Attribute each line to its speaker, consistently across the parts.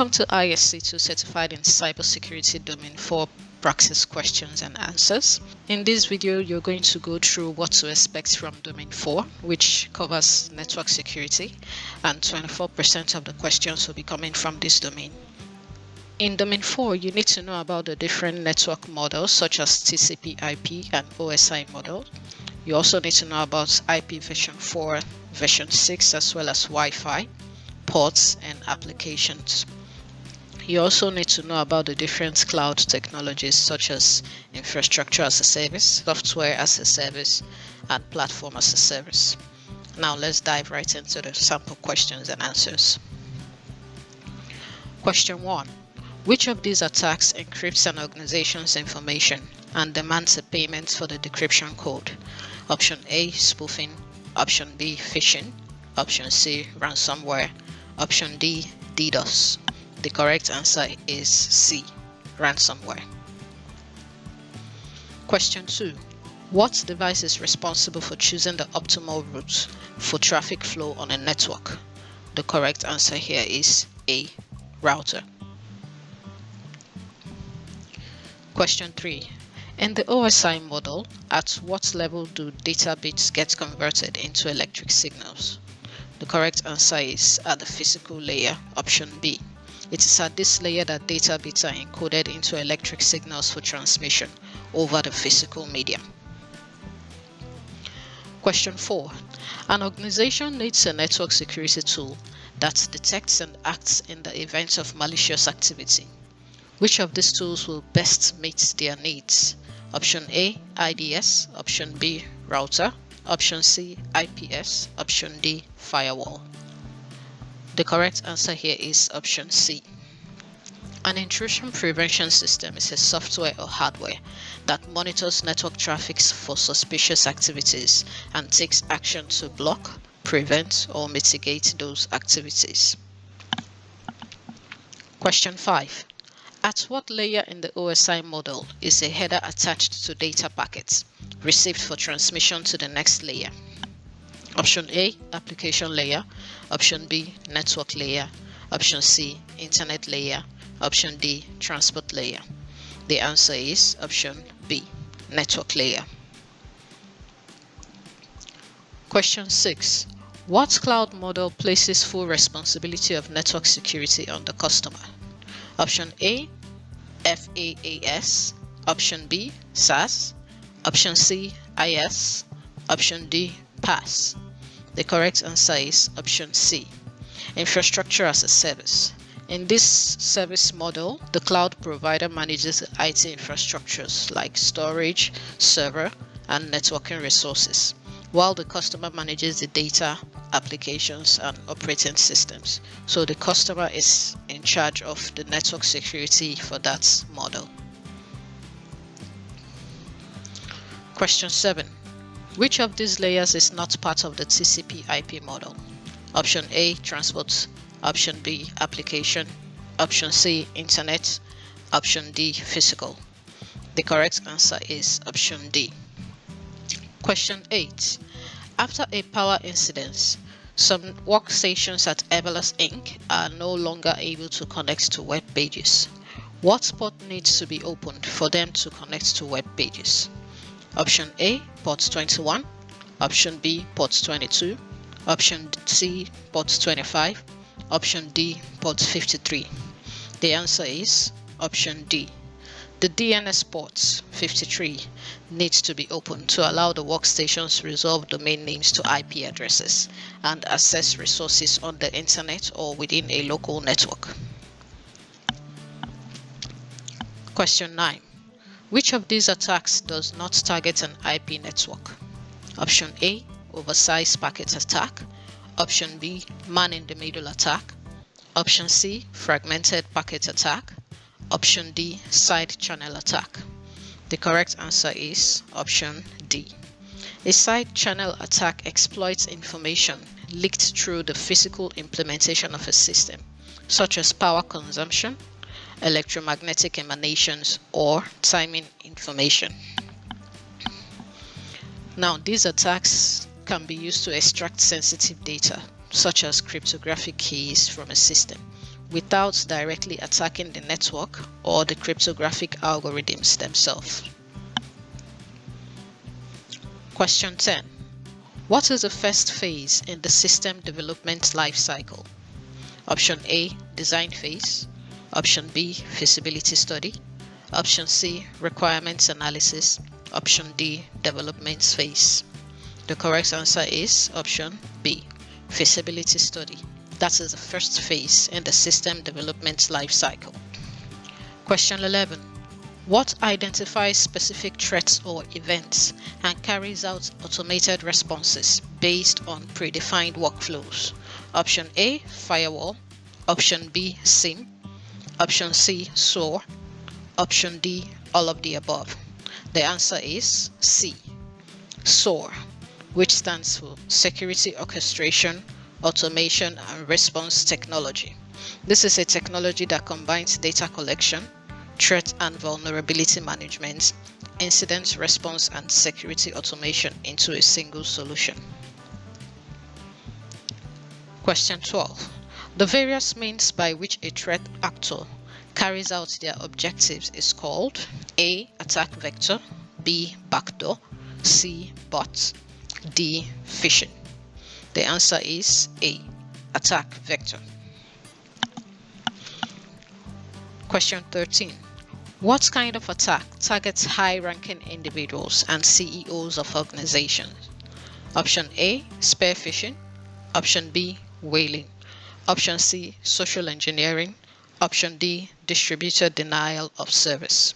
Speaker 1: Welcome to ISC2 Certified in Cybersecurity Domain 4 Practice Questions and Answers. In this video, you're going to go through what to expect from Domain 4, which covers network security, and 24% of the questions will be coming from this domain. In Domain 4, you need to know about the different network models such as TCP/IP and OSI model. You also need to know about IP version 4, version 6, as well as Wi-Fi, ports, and applications. You also need to know about the different cloud technologies such as infrastructure as a service, software as a service, and platform as a service. Now let's dive right into the sample questions and answers. Question 1. Which of these attacks encrypts an organization's information and demands a payment for the decryption code? Option A, spoofing. Option B, phishing. Option C, ransomware. Option D, DDoS. The correct answer is C, ransomware. Question 2. What device is responsible for choosing the optimal route for traffic flow on a network? The correct answer here is A, router. Question 3. In the OSI model, at what level do data bits get converted into electric signals? The correct answer is at the physical layer, option B. It is at this layer that data bits are encoded into electric signals for transmission over the physical medium. Question 4. An organization needs a network security tool that detects and acts in the event of malicious activity. Which of these tools will best meet their needs? Option A, IDS. Option B, router. Option C, IPS. Option D, firewall. The correct answer here is option C. An intrusion prevention system is a software or hardware that monitors network traffic for suspicious activities and takes action to block, prevent, or mitigate those activities. Question 5. At what layer in the OSI model is a header attached to data packets received for transmission to the next layer? Option A, application layer. Option B, network layer. Option C, internet layer. Option D, transport layer. The answer is option B, network layer. Question 6. What cloud model places full responsibility of network security on the customer? Option A, FAAS. Option B, SaaS. Option C, IS. Option D, PaaS. The correct answer is option C, infrastructure as a service. In this service model, the cloud provider manages IT infrastructures like storage, server, and networking resources, while the customer manages the data, applications, and operating systems. So the customer is in charge of the network security for that model. Question 7. Which of these layers is not part of the TCP/IP model? Option A, transport. Option B, application. Option C, internet. Option D, physical. The correct answer is option D. Question 8. After a power incident, some workstations at Everlast Inc. are no longer able to connect to web pages. What port needs to be opened for them to connect to web pages? Option A, port 21. Option B, port 22. Option C, port 25. Option D, port 53. The answer is option D. The DNS port 53 needs to be opened to allow the workstations to resolve domain names to IP addresses and access resources on the internet or within a local network. Question 9. Which of these attacks does not target an IP network? Option A, oversized packet attack. Option B, man-in-the-middle attack. Option C, fragmented packet attack. Option D, side channel attack. The correct answer is option D. A side channel attack exploits information leaked through the physical implementation of a system, such as power consumption, electromagnetic emanations, or timing information. Now, these attacks can be used to extract sensitive data, such as cryptographic keys from a system, without directly attacking the network or the cryptographic algorithms themselves. Question 10. What is the first phase in the system development lifecycle? Option A, design phase. Option B, feasibility study. Option C, requirements analysis. Option D, development phase. The correct answer is option B, feasibility study. That is the first phase in the system development lifecycle. Question 11. What identifies specific threats or events and carries out automated responses based on predefined workflows? Option A, firewall. Option B, SIM. Option C, SOAR. Option D, all of the above. The answer is C, SOAR, which stands for Security Orchestration, Automation and Response Technology. This is a technology that combines data collection, threat and vulnerability management, incident response and security automation into a single solution. Question 12. The various means by which a threat actor carries out their objectives is called A, attack vector, B, backdoor, C, bot, D, phishing. The answer is A, attack vector. Question 13. What kind of attack targets high-ranking individuals and CEOs of organizations? Option A, spear phishing. Option B, whaling. Option C, social engineering. Option D, distributed denial of service.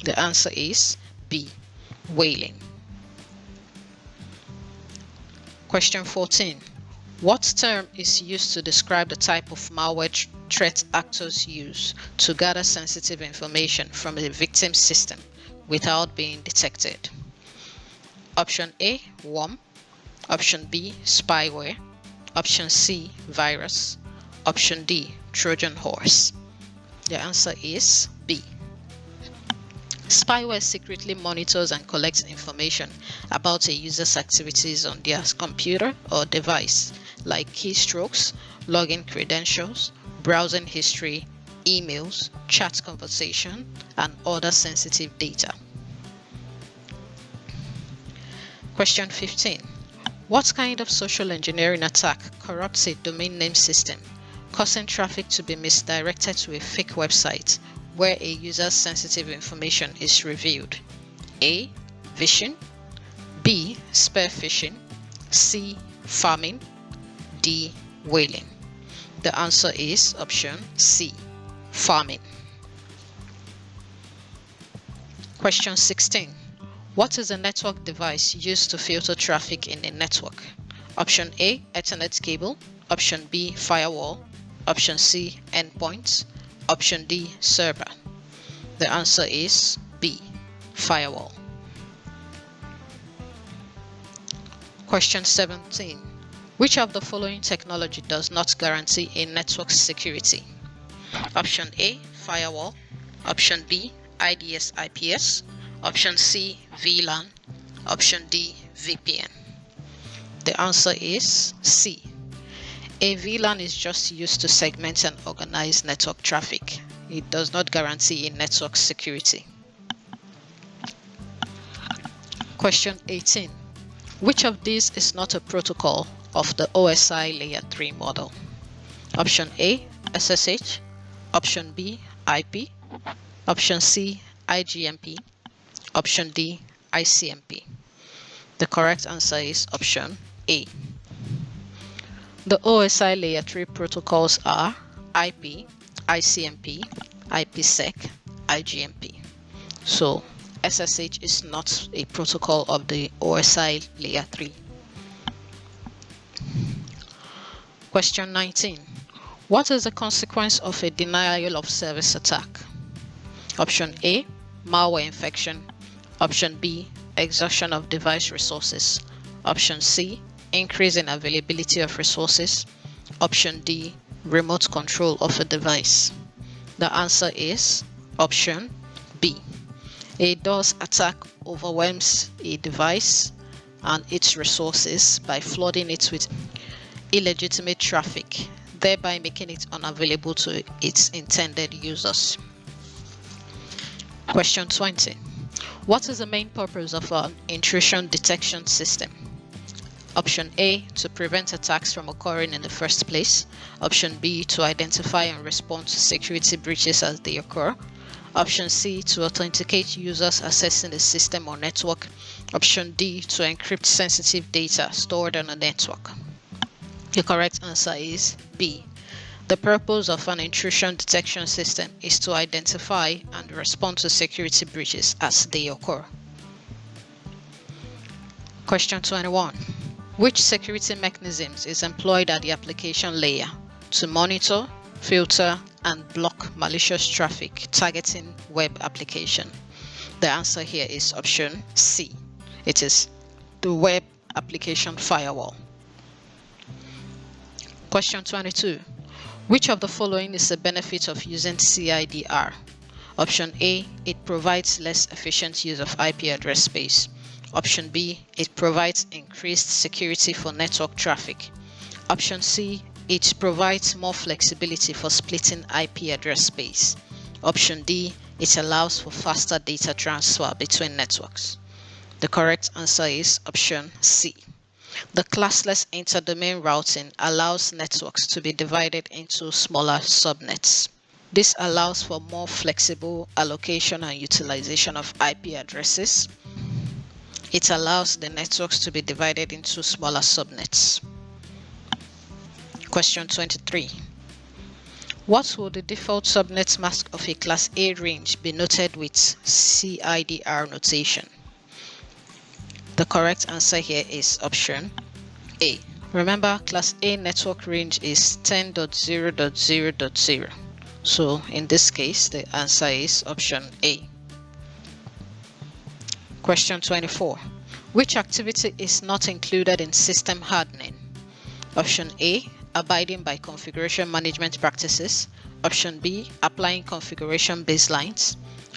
Speaker 1: The answer is B, whaling. Question 14. What term is used to describe the type of malware threat actors use to gather sensitive information from a victim's system without being detected? Option A, worm. Option B, spyware. Option C, virus. Option D, Trojan horse. The answer is B. Spyware secretly monitors and collects information about a user's activities on their computer or device, like keystrokes, login credentials, browsing history, emails, chat conversation, and other sensitive data. Question 15. What kind of social engineering attack corrupts a domain name system, causing traffic to be misdirected to a fake website where a user's sensitive information is revealed? A, phishing. B, spear phishing. C, farming. D, whaling. The answer is option C, farming. Question 16. What is a network device used to filter traffic in a network? Option A, Ethernet cable. Option B, firewall. Option C, endpoints. Option D, server. The answer is B, firewall. Question 17. Which of the following technology does not guarantee a network security? Option A, firewall. Option B, IDS/IPS. Option C, VLAN. Option D, VPN. The answer is C. A VLAN is just used to segment and organize network traffic. It does not guarantee a network security. Question 18. Which of these is not a protocol of the OSI Layer 3 model? Option A, SSH. Option B, IP. Option C, IGMP. Option D, ICMP. The correct answer is option A. The OSI Layer 3 protocols are IP, ICMP, IPsec, IGMP. So SSH is not a protocol of the OSI Layer 3. Question 19. What is the consequence of a denial of service attack? Option A, malware infection. Option B, exhaustion of device resources. Option C, increase in availability of resources. Option D, remote control of a device. The answer is option B. A DOS attack overwhelms a device and its resources by flooding it with illegitimate traffic thereby making it unavailable to its intended users. Question 20. What is the main purpose of an intrusion detection system? Option A, to prevent attacks from occurring in the first place. Option B, to identify and respond to security breaches as they occur. Option C, to authenticate users accessing the system or network. Option D, to encrypt sensitive data stored on a network. The correct answer is B. The purpose of an intrusion detection system is to identify and respond to security breaches as they occur. Question 21. Which security mechanisms is employed at the application layer to monitor, filter, and block malicious traffic targeting web application? The answer here is option C. It is the web application firewall. Question 22. Which of the following is a benefit of using CIDR? Option A, it provides less efficient use of IP address space. Option B, it provides increased security for network traffic. Option C, it provides more flexibility for splitting IP address space. Option D, it allows for faster data transfer between networks. The correct answer is option C. The classless interdomain routing allows networks to be divided into smaller subnets. This allows for more flexible allocation and utilization of IP addresses. It allows the networks to be divided into smaller subnets. Question 23. What will the default subnet mask of a Class A range be noted with CIDR notation? The correct answer here is option A. Remember, Class A network range is 10.0.0.0. So in this case, the answer is option A. Question 24. Which activity is not included in system hardening? Option A, abiding by configuration management practices. Option B, applying configuration baselines.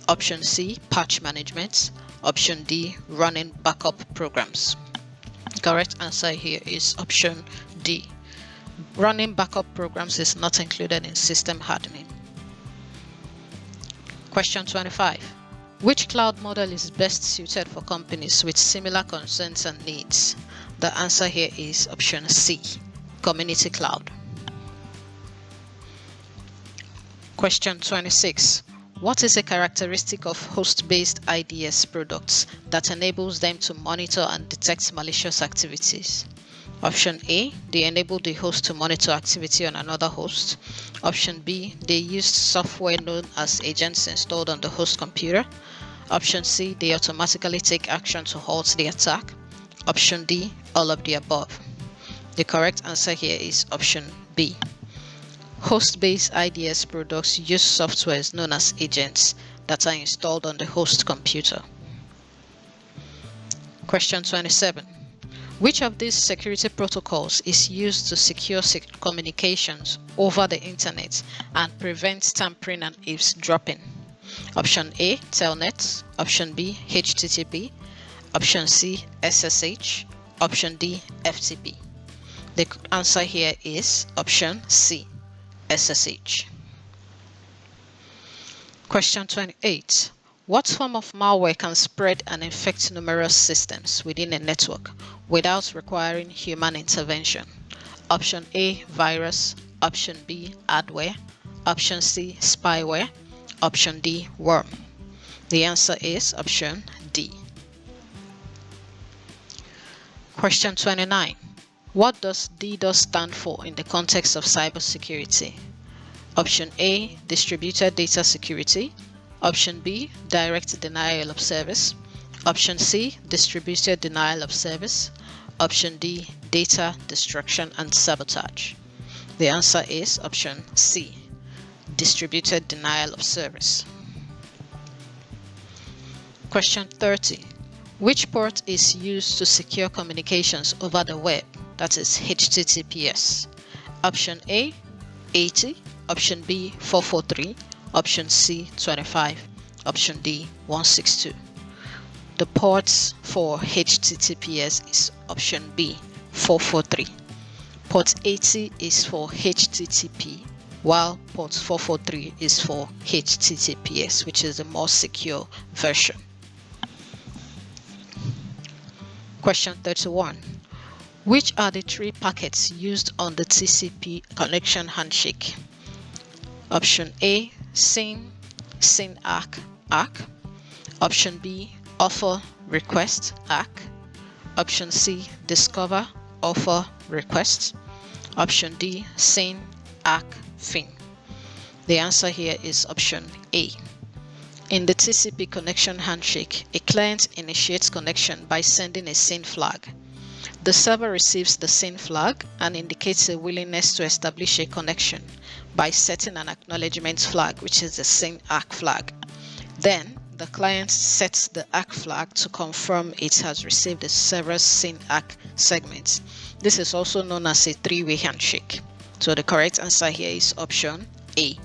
Speaker 1: Option C, patch management. Option D, running backup programs. The correct answer here is option D. Running backup programs is not included in system hardening. Question 25. Which cloud model is best suited for companies with similar concerns and needs? The answer here is option C, community cloud. Question 26. What is a characteristic of host-based IDS products that enables them to monitor and detect malicious activities? Option A, they enable the host to monitor activity on another host. Option B, they use software known as agents installed on the host computer. Option C, they automatically take action to halt the attack. Option D, all of the above. The correct answer here is option B. Host-based IDS products use softwares known as agents that are installed on the host computer. Question 27. Which of these security protocols is used to secure communications over the internet and prevent tampering and eavesdropping? Option A, Telnet. Option B, HTTP. Option C, SSH. Option D, FTP. The answer here is option C, SSH. Question 28. What form of malware can spread and infect numerous systems within a network without requiring human intervention? Option A, virus. Option B, adware. Option C, spyware. Option D, worm. The answer is option D. Question 29. What does DDoS stand for in the context of cybersecurity? Option A, distributed data security. Option B, direct denial of service. Option C, distributed denial of service. Option D, data destruction and sabotage. The answer is option C, distributed denial of service. Question 30. Which port is used to secure communications over the web, that is HTTPS? Option A, 80. Option B, 443. Option C, 25. Option D, 162. The ports for HTTPS is option B, 443. Port 80 is for HTTP, while port 443 is for HTTPS, which is the more secure version. Question 31. Which are the 3 packets used on the TCP connection handshake? Option A, SYN, SYN ACK, ACK. Option B, offer request, ACK. Option C, discover, offer, request. Option D, SYN, ACK, FIN. The answer here is option A. In the TCP connection handshake, a client initiates connection by sending a SYN flag. The server receives the SYN flag and indicates a willingness to establish a connection by setting an acknowledgement flag, which is the SYN ACK flag. Then, the client sets the ACK flag to confirm it has received the server's SYN ACK segment. This is also known as a 3-way handshake. So the correct answer here is option A.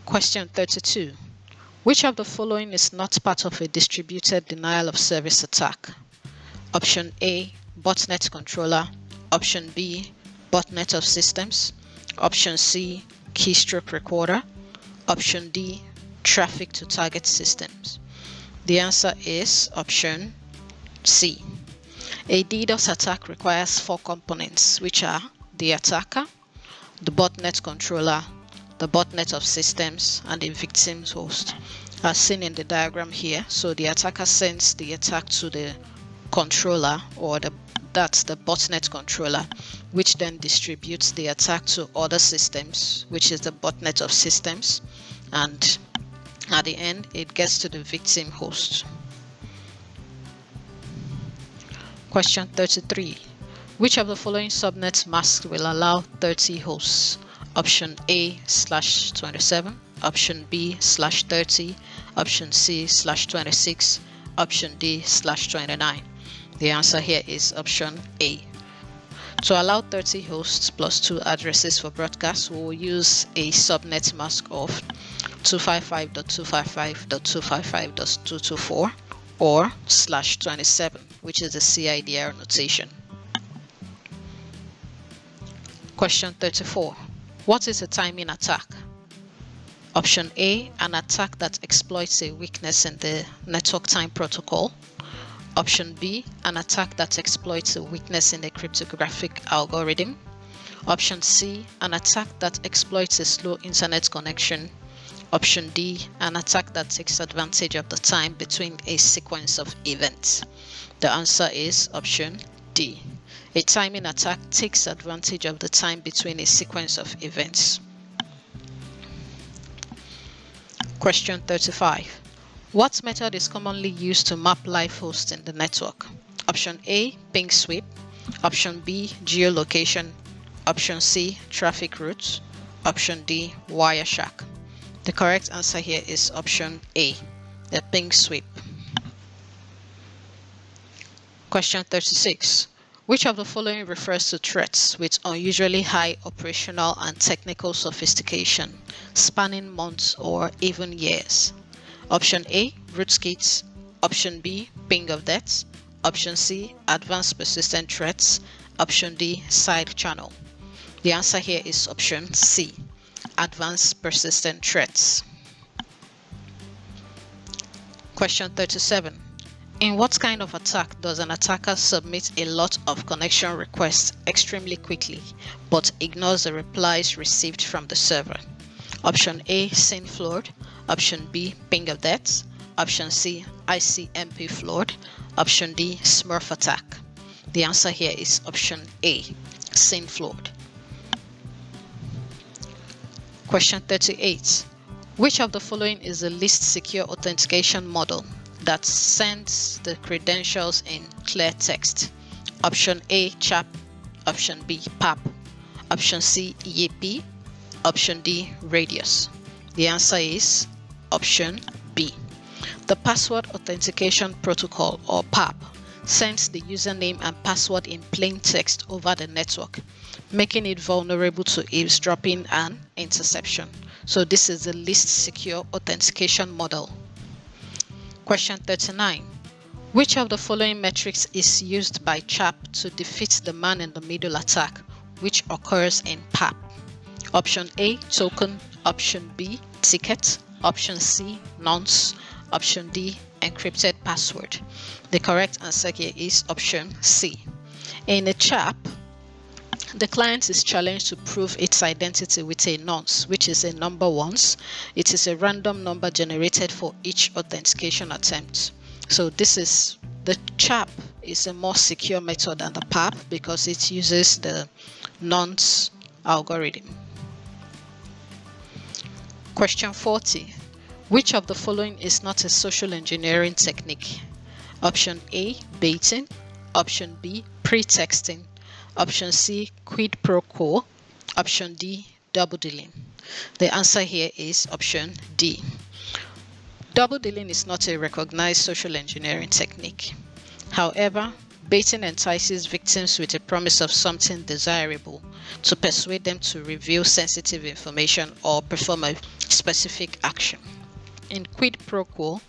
Speaker 1: Question 32. Which of the following is not part of a distributed denial of service attack? Option A, botnet controller. Option B, botnet of systems. Option C, keystroke recorder. Option D, traffic to target systems. The answer is option C. A DDoS attack requires 4 components, which are the attacker, the botnet controller, the botnet of systems, and the victim's host. As seen in the diagram here, so the attacker sends the attack to the controller, or that's the botnet controller, which then distributes the attack to other systems, which is the botnet of systems, and at the end it gets to the victim host. Question 33. Which of the following subnet masks will allow 30 hosts? Option A/27, option B/30, option C/26, option D/29. The answer here is option A. To allow 30 hosts plus 2 addresses for broadcast, we will use a subnet mask of 255.255.255.224 or /27, which is the CIDR notation. Question 34. What is a timing attack? Option A, an attack that exploits a weakness in the network time protocol. Option B, an attack that exploits a weakness in a cryptographic algorithm. Option C, an attack that exploits a slow internet connection. Option D, an attack that takes advantage of the time between a sequence of events. The answer is option D. A timing attack takes advantage of the time between a sequence of events. Question 35. What method is commonly used to map live hosts in the network? Option A, ping sweep. Option B, geolocation. Option C, traffic routes. Option D, Wireshark. The correct answer here is option A, the ping sweep. Question 36. Which of the following refers to threats with unusually high operational and technical sophistication, spanning months or even years? Option A, rootkits. Option B, ping of death. Option C, advanced persistent threats. Option D, side channel. The answer here is option C, advanced persistent threats. Question 37. In what kind of attack does an attacker submit a lot of connection requests extremely quickly but ignores the replies received from the server? Option A, SYN flood. Option B, ping of death. Option C, ICMP flood. Option D, Smurf attack. The answer here is option A, SYN flood. Question 38. Which of the following is the least secure authentication model that sends the credentials in clear text? Option A, CHAP. Option B, PAP. Option C, EAP. Option D, radius. The answer is option B. The Password Authentication Protocol, or PAP, sends the username and password in plain text over the network, making it vulnerable to eavesdropping and interception. So this is the least secure authentication model. Question 39. Which of the following metrics is used by CHAP to defeat the man-in-the-middle attack, which occurs in PAP? Option A, token. Option B, ticket. Option C, nonce. Option D, encrypted password. The correct answer here is option C. In a CHAP, the client is challenged to prove its identity with a nonce, which is a number once. It is a random number generated for each authentication attempt. So the CHAP is a more secure method than the PAP because it uses the nonce algorithm. Question 40. Which of the following is not a social engineering technique? Option A, baiting. Option B, pretexting. Option C, quid pro quo. Option D, double dealing. The answer here is option D. Double dealing is not a recognized social engineering technique. However, baiting entices victims with a promise of something desirable to persuade them to reveal sensitive information or perform a specific action. In quid pro quo,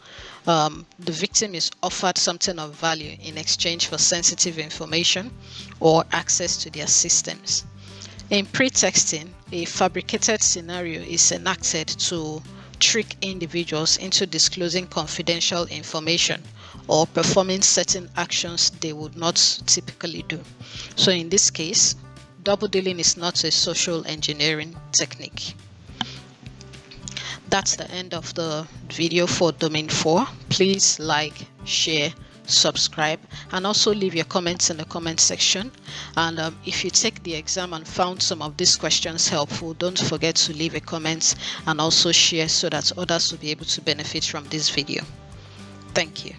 Speaker 1: the victim is offered something of value in exchange for sensitive information or access to their systems. In pretexting, a fabricated scenario is enacted to trick individuals into disclosing confidential information or performing certain actions they would not typically do. So in this case, double dealing is not a social engineering technique. That's the end of the video for domain 4. Please like, share, subscribe, and also leave your comments in the comment section. And if you take the exam and found some of these questions helpful, don't forget to leave a comment and also share so that others will be able to benefit from this video. Thank you.